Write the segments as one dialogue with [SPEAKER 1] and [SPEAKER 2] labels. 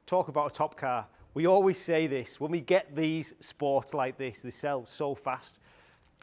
[SPEAKER 1] talk about a top car. We always say this, when we get these sports like this, they sell so fast.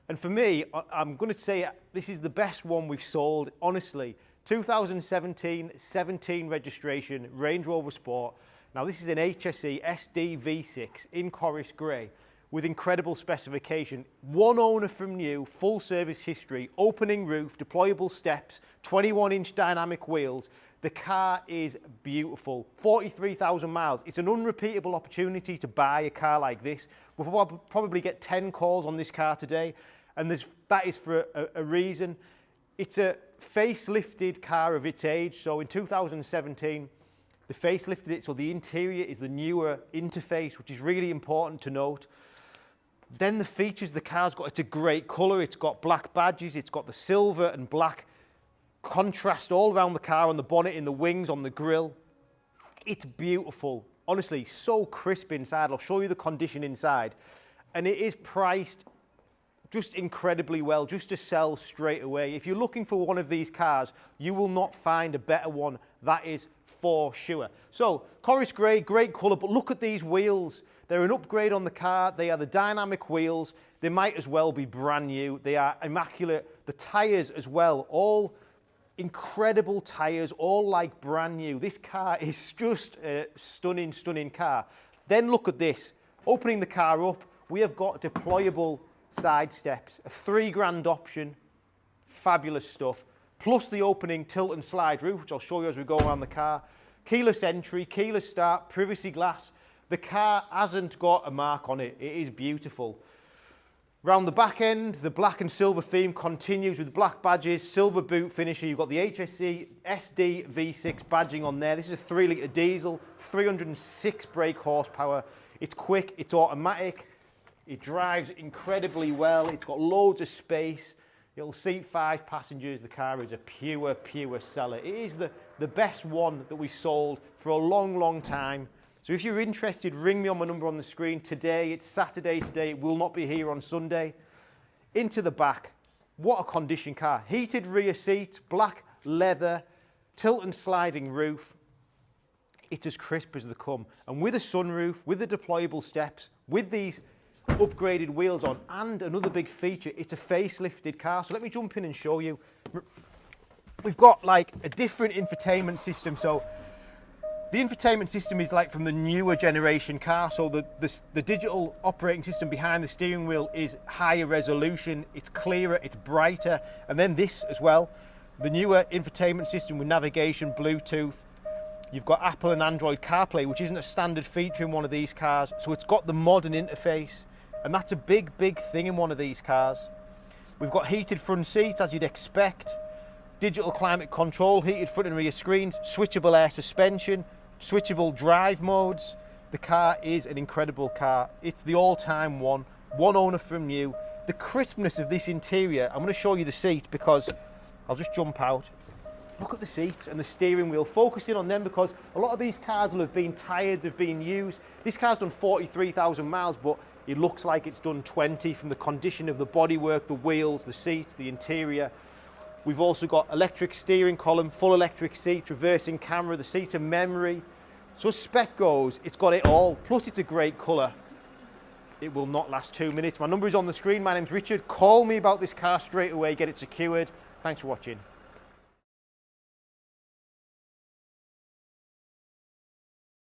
[SPEAKER 1] And for me, I'm going to say this is the best one we've sold, honestly. 2017, 17 registration, Range Rover Sport. Now this is an HSE SD V6 in Corris grey with incredible specification. One owner from new, full service history, opening roof, deployable steps, 21-inch dynamic wheels. The car is beautiful, 43,000 miles. It's an unrepeatable opportunity to buy a car like this. We'll probably get 10 calls on this car today, and that is for a reason. It's a facelifted car of its age. So in 2017, they facelifted it, so the interior is the newer interface, which is really important to note. Then the features the car's got, it's a great colour, it's got black badges, it's got the silver and black contrast all around the car, on the bonnet, in the wings, on the grille. It's beautiful. Honestly, so crisp inside. I'll show you the condition inside. And it is priced just incredibly well, just to sell straight away. If you're looking for one of these cars, you will not find a better one. That is for sure. So, Corris grey, great colour, but look at these wheels. They're an upgrade on the car. They are the dynamic wheels. They might as well be brand new. They are immaculate. The tyres as well, all incredible tyres, all like brand new. This car is just a stunning, stunning car. Then look at this. Opening the car up, we have got deployable side steps, a £3,000 option, fabulous stuff. Plus the opening tilt and slide roof, which I'll show you as we go around the car. Keyless entry, keyless start, privacy glass. The car hasn't got a mark on it. It is beautiful. Round the back end, the black and silver theme continues with black badges, silver boot finisher. You've got the HSE SD V6 badging on there. This is a 3-litre diesel, 306 brake horsepower. It's quick, it's automatic. It drives incredibly well. It's got loads of space. It'll seat 5 passengers. The car is a pure, pure seller. It is the best one that we've sold for a long, long time. So if you're interested, ring me on my number on the screen today. It's Saturday today. It will not be here on Sunday. Into the back. What a condition car. Heated rear seats, black leather, tilt and sliding roof. It's as crisp as they come. And with a sunroof, with the deployable steps, with these upgraded wheels on, and another big feature, it's a facelifted car. So let me jump in and show you. We've got like a different infotainment system. So the infotainment system is like from the newer generation car. So the digital operating system behind the steering wheel is higher resolution, it's clearer, it's brighter. And then this as well, the newer infotainment system with navigation, Bluetooth. You've got Apple and Android CarPlay, which isn't a standard feature in one of these cars. So it's got the modern interface. And that's a big, big thing in one of these cars. We've got heated front seats, as you'd expect. Digital climate control, heated front and rear screens, switchable air suspension, switchable drive modes. The car is an incredible car. It's the all-time one owner from new. The crispness of this interior, I'm going to show you the seats because I'll just jump out. Look at the seats and the steering wheel, focusing on them because a lot of these cars will have been tired, they've been used. This car's done 43,000 miles, but it looks like it's done 20 from the condition of the bodywork, the wheels, the seats, the interior. We've also got electric steering column, full electric seat, reversing camera, the seat and memory. So as spec goes, it's got it all. Plus it's a great colour. It will not last 2 minutes. My number is on the screen. My name's Richard. Call me about this car straight away. Get it secured. Thanks for watching.